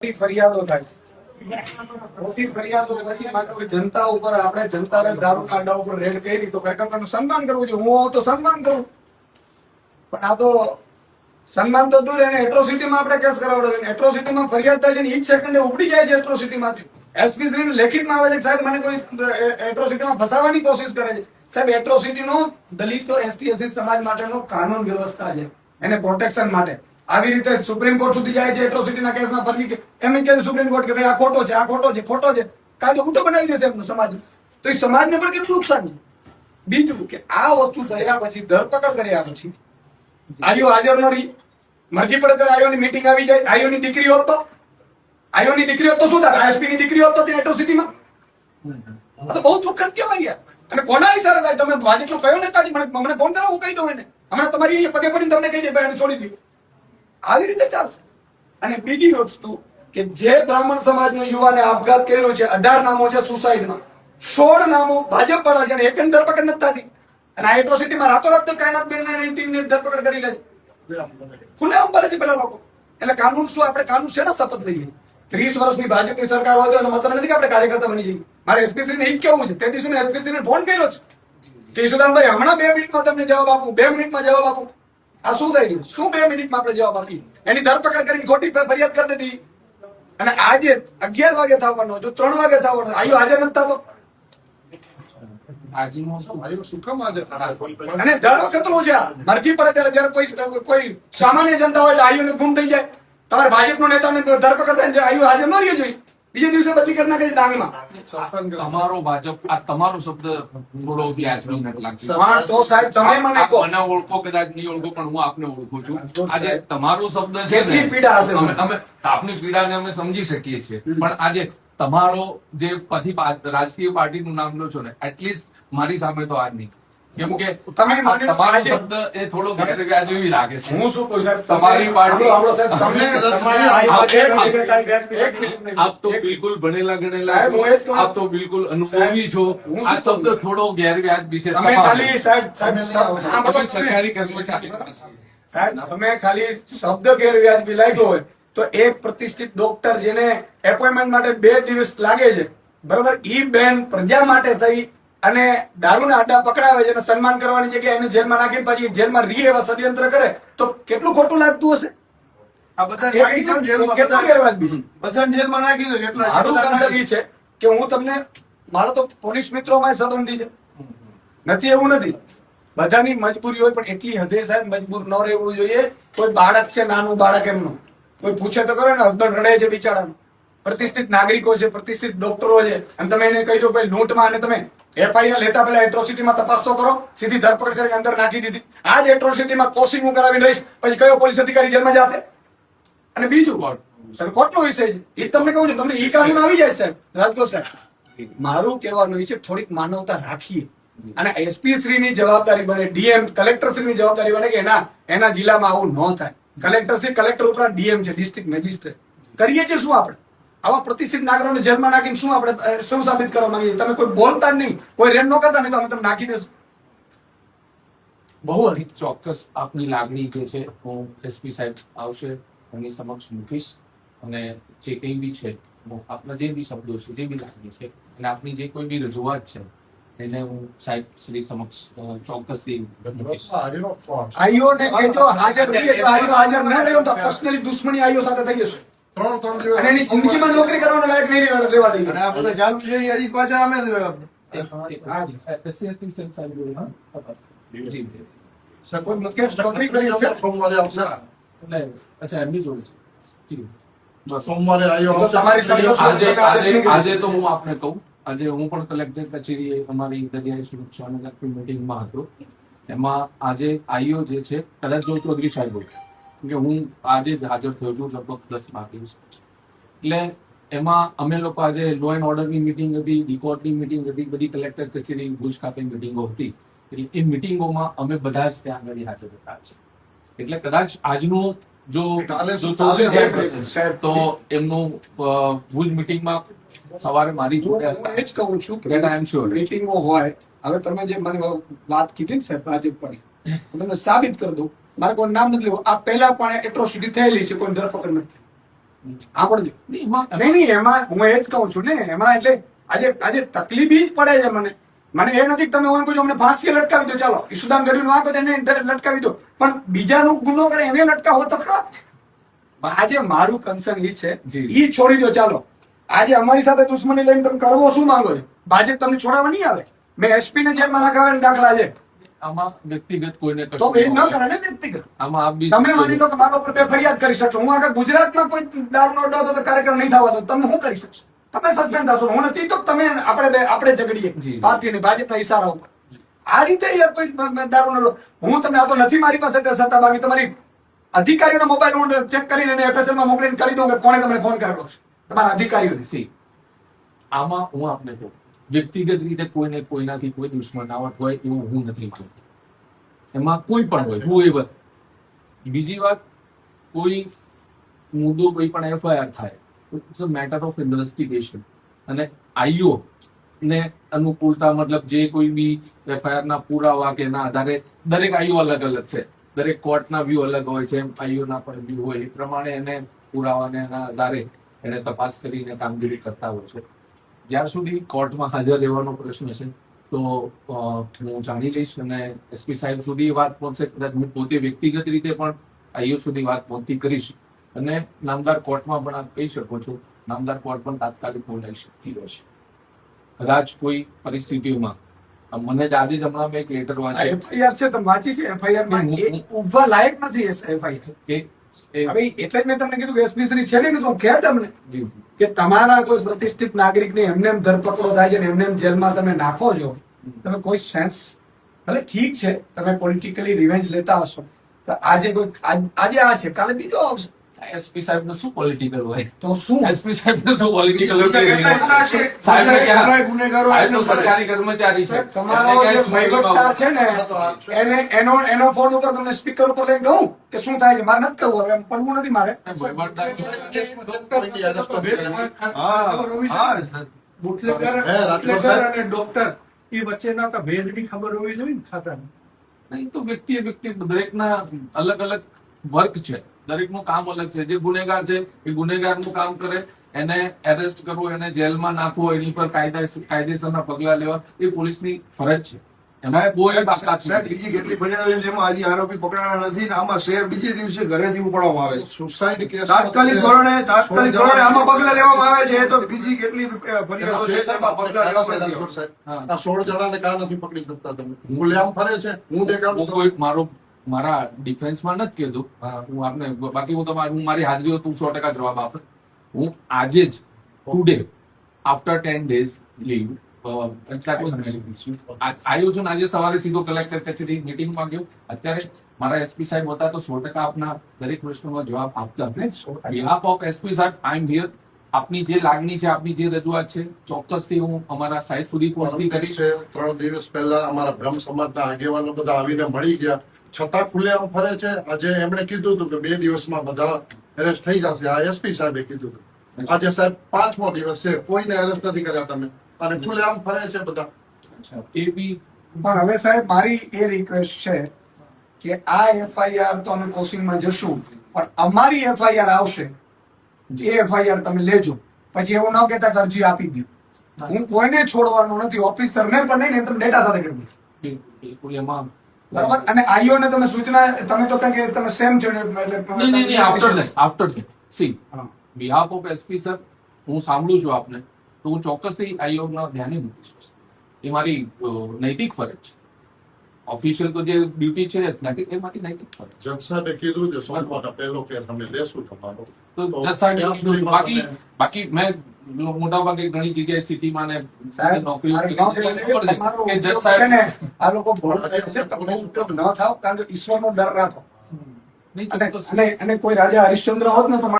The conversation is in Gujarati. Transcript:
ફરિયાદો થાય મોટી ફરિયાદો પછી માટે જનતા ઉપર આપણે જનતાને દારૂના અડ્ડા ઉપર રેડ કરી તો કાર્યકર્તાનું સન્માન કરવું જોઈએ. હું તો સન્માન કરું, પણ આ તો સન્માન તો દૂર એને એટ્રોસિટીમાં આપણે કેસ કરાવડે. એટ્રોસિટીમાં ફરિયાદ થાય છે ને ઈ જ સેકન્ડે ઉપડી જાય છે એટ્રોસિટીમાંથી. એસપી શ્રીને લેખિતમાં આવે છે સાહેબ મને કોઈ એટ્રોસિટીમાં ફસાવવાની કોશિશ કરે છે. સાહેબ એટ્રોસિટીનો દલિતો એસટી એસસી સમાજ માટેનો કાનૂન વ્યવસ્થા છે, એને પ્રોટેક્શન માટે. આવી રીતે સુપ્રીમ કોર્ટ સુધી જાય છે એટ્રોસિટીના કેસમાં ફરી એમ કે સુપ્રીમ કોર્ટ કે ભાઈ આ ખોટો છે, આ ખોટો છે, ખોટો છે, કાયદો ઉલટો બનાવી દેશે એમનો સમાજ. તો એ સમાજને પણ કેટલું નુકસાન છે. બીજું કે આ વસ્તુ થયા પછી ધરપકડ કર્યા પછી આયો હાજર ન રહી, મરજી પડે ત્યારે આયોની મીટિંગ આવી જાય. આયોની દીકરી હોત તો શું થાય? એસપી ની દીકરી હોત તો ત્યાં એટ્રોસિટીમાં તો બહુ દુઃખદ કહેવાય યાર. અને કોના ઈશારે થાય? તમે ભાજપનો કયો નેતાજી મને ફોન કરો, હું કહી દઉં એને. હમણાં તમારી પગે પડીને તમને કહી દે ભાઈ એને છોડી દો. આવી રીતે ચાલશે. અને બીજી વસ્તુ કે જે બ્રાહ્મણ સમાજનો યુવાને આપઘાત કર્યો છે, 18 નામો છે સુસાઇડમાં, 16 નામો ભાજપ વાળા છે, એક ધરપકડ નથી થતી. અને આ એટ્રોસિટીમાં રાતોરાત તો કાયનાત બેનની ટીમને ધરપકડ કરી લે છે, ખુલ્લેઆમ બોલે છે પેલા લોકો. એટલે કાનૂન શું? આપણે કાનૂન શેના શપથ લઈએ? 30 વર્ષની ભાજપની સરકાર હોય તો એનો મતલબ નથી કે આપણે કાર્યકર્તા બની જઈએ. મારે એસપીસી ને એ જ કેવું છે. તે દિવસે મેં એસપીસી ને ફોન કર્યો છે કે ઈશુદાનભાઈ હમણાં 2 મિનિટમાં તમને જવાબ આપું, 2 મિનિટમાં જવાબ આપું. આ શું થઈ ગયું? શું 2 મિનિટમાં આપણે જવાબ આપીએ? એની ધરપકડ કરીને ખોટી ફરિયાદ કરી દીધી. અને આજે 11 વાગે થવાનો, જો 3 વાગે થવાનો, આયો હાજર નથી થતો. અને દર વખતનું છે મરજી પડે ત્યારે જયારે કોઈ સામાન્ય જનતા હોય એટલે આયુને ગુમ થઈ જાય. તમારે ભાજપનો નેતાને ધરપકડ થાય આયુ હાજર ન રહ્યો જોઈએ, બીજે દિવસે બદલી કરી નાખે ડાંગમાં. તમારો ભાજપ આ તમારો શબ્દ થોડો વ્યાજબી નથી લાગતો. હા તો સાહેબ તમે મને કહો. મને ઓળખો કદાચ નહીં ઓળખો, પણ હું આપને ઓળખું છું. આજે તમારો શબ્દ છે કેટલી પીડા હશે? અમે આપની પીડાને અમે સમજી શકીએ છીએ, પણ આજે તમારો જે પછી રાજકીય પાર્ટીનું નામ લો છો ને, એટલીસ્ટ મારી સામે તો આજ નહીં. કેમ કે તમારો શબ્દ એ થોડો ગેરવ્યાજબી લાગે છે. હું શું કહું સાહેબ, તમારી પાર્ટી આપ તો બિલકુલ ભણેલા ગણેલા, આપ તો બિલકુલ અનુભવી છો. આ શબ્દ થોડો ગેરવ્યાજબી છે. સરકારી કર્મચારી સાહેબ તમે ખાલી શબ્દ ગેરવ્યાજબી લાગ્યો હોય તો એક પ્રતિષ્ઠિત ડોક્ટર જેને એપોઇન્ટમેન્ટ માટે 2 દિવસ લાગે છે, બરોબર, ઈ બેન પ્રજા માટે થઈ અને દારૂના અડ્ડા પકડાવે છે અને સન્માન કરવાની જગ્યાએ એને જેલમાં નાખીને પછી જેલમાં રહી એવા ષડયંત્ર કરે તો કેટલું ખોટું લાગતું હશે? કે હું તમને, મારો તો પોલીસ મિત્રોમાં સંબંધી છે, નથી એવું નથી. બધાની મજબૂરી હોય પણ એટલી હદે સાહેબ મજબૂર ન રહેવું જોઈએ. કોઈ બાળક છે, નાનું બાળક, એમનું કોઈ પૂછે તો કરો ને, હસબન્ડ રડે છે બિચારાનું, પ્રતિષ્ઠિત નાગરિકો છે, પ્રતિષ્ઠિત ડોક્ટરો છે, અને તમે એને કહી દો ભાઈ લૂંટમાં, અને તમે એફઆઈઆર લેતા પેલા એટ્રોસિટીમાં તપાસ તો કરો. સીધી ધરપકડ કરીને અંદર નાખી દીધી. આ જ એટ્રોસિટીમાં કોશિંગ હું કરાવી રહીશ, પછી કયો પોલીસ અધિકારી જેલમાં જશે? અને બીજું કોર્ટનો વિષય છે, એ તમને કહું છું, તમને ઈ કાનૂન આવી જાય સાહેબ. રાજકોટ સાહેબ, મારું કહેવાનું છે થોડીક માનવતા રાખીએ અને એસપી શ્રીની જવાબદારી બને, ડીએમ કલેક્ટર શ્રીની જવાબદારી બને કે એના જિલ્લામાં આવું ન થાય. કલેક્ટર શ્રી, કલેક્ટર ઉપરાંત ડીએમ છે, ડિસ્ટ્રિક્ટ મેજિસ્ટ્રેટ. કરીએ છીએ શું આપણે? આવા પ્રતિષ્ઠિત નાગરિકોને જેલમાં નાખીને શું આપણે શું સાબિત કરવા માંગીએ? તમે કોઈ બોલતા જ નહીં, કોઈ રેડ ન કરતા નહીં તો અમે તમને નાખી દેશું. બહુ અધિક ચોક્કસ આપની લાગણી જે છે હું એસપી સાહેબ આવશે એની સમક્ષ મૂકીશ, અને જે કંઈ બી છે આપના જે બી શબ્દો છે, જે બી લાગણી છે, અને આપની જે કોઈ બી રજૂઆત છે એને હું સાહેબ શ્રી સમક્ષ ચોક્કસથી મૂકીશ. આઈઓને કહેજો હાજર રહીએ તો આઈઓ હાજર ન રહ્યો તો પર્સનલી દુશ્મની આઈઓ સાથે થઈ જશે અને એની જિંદગીમાં નોકરી કરવાનો લાયક નહીં રહેવા દઈએ. અને આ બધા ચાલુ છે હજી પાછા અમે સોમવારે આજે તો હું આપને કહું, આજે હું પણ કલેક્ટર કચેરીએ અમારી દરિયાઈ સુરક્ષાને લગતી મીટિંગમાં હતો. એમાં આજે આઈઓ જે છે, કદાચ જો ચૌધરી સાહેબ હોય, કે હું આજે જ હાજર થયો છું લગભગ 10-12 એટલે એમાં અમે લોકો આજે લો એન્ડ ઓર્ડરની મિટિંગ હતી, ડીકોર્ટની મિટિંગ હતી, બધી કલેક્ટર કચેરી ભુજ ખાતે મિટિંગો હતી. એટલે એ મિટિંગોમાં અમે બધા જ ત્યાં આગળ હાજર હતા છે. એટલે કદાચ આજનું જો તો એમનું ભુજ મિટિંગમાં સવારે મારી જોડે એ જ કહું છું કે આઈ એમ શ્યોર મિટિંગો હોય. હવે તમે જે મને વાત કીધી ને સાહેબ ભાજપ પર, તમને સાબિત કરી દઉં. મારે કોઈ નામ નથી લેવું. આ પહેલા પણ એટ્રોસિટી થયેલી છે, કોઈ ધરપકડ નથી. આપણને નહીં, એમાં- નહીં એમાં હું એ જ કહું છું ને એમાં એટલે આજે તકલીફ ઈ જ પડે છે મને એ નથી કે તમે હું કહું અમને ફાંસી લટકાવી દો ચાલો ઈશુદાન ગઢવીનું આ તો એને લટકાવી દો પણ બીજાનું ગુનો કરે એને લટકાવો તો ખરા. આજે મારું કન્સર્ન ઈ છે જી. ઈ છોડી દો ચાલો. આજે અમારી સાથે દુશ્મની લઈને તમે કરવો શું માંગો છો? ભાજપ તમને છોડાવવા નહીં આવે. મેં એસપી ને જેલમાં નાખાવાના દાખલા છે આમાં વ્યક્તિગત કોઈને તો કશું એ ન નહીં. કરે ને વ્યક્તિગત. આમાં આપ બી તમે માની લો કે મારા ઉપર બે ફરિયાદ કરી શકશો હું આખા ગુજરાતમાં કોઈ દારૂનો અડ્ડો હતો તો કાર્યક્રમ નહીં થવા દો તમે શું કરી શકશો? તમે સસ્પેન્ડ થશો હું નથી તો તમે આપણે ઝઘડીએ જી. પાર્ટીની ભાજપના ઈશારા ઉપર. આ રીતે યાર કોઈ દારૂનો અડ્ડો હું તમને આ તો નથી મારી પાસે સત્તા બાકી તમારી અધિકારીઓનો મોબાઈલ હું ચેક કરીને એને FSL માં મોકલીને કરી દઉં કે કોણે તમને ફોન કરેલો છે તમારા અધિકારીઓને. સી આમાં હું આપને કહું વ્યક્તિગત રીતે કોઈને કોઈનાથી કોઈ દુશ્મનાવટ હોય એવું હું નથી માનતો. એમાં કોઈ પણ હોય હું એ વાત. બીજી વાત કોઈ મુદ્દો કોઈ પણ FIR થાય it's a matter of investigation અને આઈઓ ને અનુકૂળતા મતલબ જે કોઈ બી FIR ના પુરાવા કે એના આધારે દરેક આઈઓ અલગ અલગ છે. દરેક કોર્ટના વ્યૂ અલગ હોય છે એમ આઈઓના પણ વ્યૂ હોય એ પ્રમાણે એને પુરાવાને એના આધારે એને તપાસ કરીને કામગીરી કરતા હોય છે. જ્યાં સુધી કોર્ટમાં હાજર રહેવાનો પ્રશ્ન છે તો હું જાણી લઈશ અને એસપી સાહેબ સુધી વાત પહોંચશે કદાચ હું પોતે વ્યક્તિગત રીતે પણ આઈઓ સુધી વાત પહોંચતી કરીશ અને નામદાર કોર્ટમાં પણ આપ કહી શકો છો નામદાર કોર્ટ પણ તાત્કાલિક બોલાવી શકતી રહેશે. કદાચ કોઈ પરિસ્થિતિઓમાં મને જ આજે જ હમણાં મેં એક લેટર વાંચ્યો FIR છે તમે વાંચી છે FIR માં એ ઉભવા લાયક નથી FIR. કે એ હવે એટલે જ મેં તમને કીધું કે એસપી શ્રી છે ને તો કહે તમને જી કે તમારા કોઈ પ્રતિષ્ઠિત નાગરિકને એમને એમ ધરપકડો થાય છે ને એમને એમ જેલમાં તમે નાખો છો તમે કોઈ સેન્સ ભલે ઠીક છે તમે પોલિટિકલી રિવેન્જ લેતા હશો તો આજે કોઈ આજે આ છે કાલે બીજો આવશે એસપી સાહેબ ને શું પોલિટિકલ હોય તો શું એસપી સાહેબ ને શું પોલિટિકલ કેટલાય ગુના છે, સાહેબ ને ક્યાં? કેટલાય ગુનેગારો સાહેબ તો એમને ફરે. સરકારી કર્મચારી છે તમારો એમને જે ક્યાંય વહીવટદાર છે ને એનો ફોન ઉપર તમને સ્પીકર ઉપર લઈને કહું કે શું થાય છે મારે નથી કહું હવે એમ પડવું નથી મારે વહીવટદાર છે. રાજકોટ અને ડોક્ટર એ વચ્ચેના તો ભેદની ખબર હોવી જોઈએ ને ખાતાની. નહીં તો વ્યક્તિ દરેકના અલગ અલગ વર્ક છે દરેકનું કામ અલગ છે જે ગુનેગાર છે એ ગુનેગારનું કામ કરે એને એરેસ્ટ કરવું એને જેલમાં નાખવું એની પર કાયદેસરના પગલા લેવા એ પોલીસની ફરજ છે એમાં કોઈ બાકાત સાહેબ, નથી. બીજી કેટલી ફરિયાદો છે જેમાં હજી આરોપી પકડાયા નથી ને આમાં શેર બીજે દિવસે ઘરેથી ઉપાડવામાં આવે છે. સુસાઇડ કેસ તાત્કાલિક ધોરણે આમાં પગલા લેવામાં આવે છે એ તો બીજી કેટલી ફરિયાદો છે જેમાં પગલા લેવામાં નથી આવતા. હા. આ 16 જણાને કાં નથી પકડી શકતા તમે ખુલ્લેઆમ ફરે છે હું દેખાડું હું કોઈ મારા ડિફેન્સમાં નથી કીધું હા. હું આપને બાકી હું મારી હાજરી હોય તો હું 100% જવાબ આપે. હું આજે જ ટુડે આફ્ટર 10 days લીવ આવ્યો છું ને આજે સવારે સીધો કલેક્ટર કચેરી મીટિંગમાં ગયો. અત્યારે મારા એસપી સાહેબ હતા તો 100% આપના દરેક પ્રશ્નોનો જવાબ આપતા. બિહાફ ઓફ એસપી સાહેબ આઈ એમ હિયર. આપની જે લાગણી છે આપની જે રજૂઆત છે ચોક્કસથી હું અમારા સાહેબ સુધી પહોંચતી કરીશ. 3 દિવસ પહેલા અમારા બ્રહ્મ સમાજના આગેવાનો બધા આવીને મળી ગયા છતાં ખુલ્લેઆમ ફરે છે. આજે એમણે કીધું હતું કે 2 દિવસમાં બધા એરેસ્ટ થઈ જશે. આ એસપી સાહેબે કીધું હતું. આજે સાહેબ 5મો દિવસ છે કોઈને એરેસ્ટ નથી કર્યા તમે અને ખુલ્લેઆમ ફરે છે બધા. એ બી પણ હવે સાહેબ મારી એ રિક્વેસ્ટ છે કે આ FIR તો અમે કોશિંગમાં જશું પણ અમારી FIR આવશે એ FIR તમે લેજો પછી એવું ન કહેતા કે અરજી આપી દો. હું કોઈને છોડવાનો નથી ઓફિસરને પણ નહીં ને તમે ડેટા સાથે કરી દો બિલકુલ એમાં બરાબર. અને આઈઓ ને તમે સૂચના તમે તો કહે કે તમે સેમ છો નહીં આફ્ટર સી હા. બિહાફ ઓફ એસપી સર હું સાંભળું છું આપને તો હું ચોક્કસથી આયોગના ધ્યાને મૂકીશ. એ મારી નૈતિક ફરજ છે. ઓફિશિયલ તો જે ડ્યુટી છે એ મારી નૈતિક ફરજ છે. જજ સાહેબે કીધું છે સોમવારનો પહેલો કેસ અમે લેશું તમારો. તો તો જજ સાહેબે ત્યાં કીધું. સુધીમાં બાકી મેં મોટા ભાગે ઘણી જગ્યાએ સિટીમાં ને સાહેબ, નોકરીઓ મારી કરી નોકરી છે. ખબર છે તમારો કે જજ ઉપયોગ છે સાહેબ ને આ લોકો ભૂલ કરે છે તમે ઉપયોગ ન થાવ કારણ કે ઈશ્વરનો ડર રાખો નહીં અને ચોક્કસ અને કોઈ રાજા હરિશ્ચંદ્ર હોત ને તો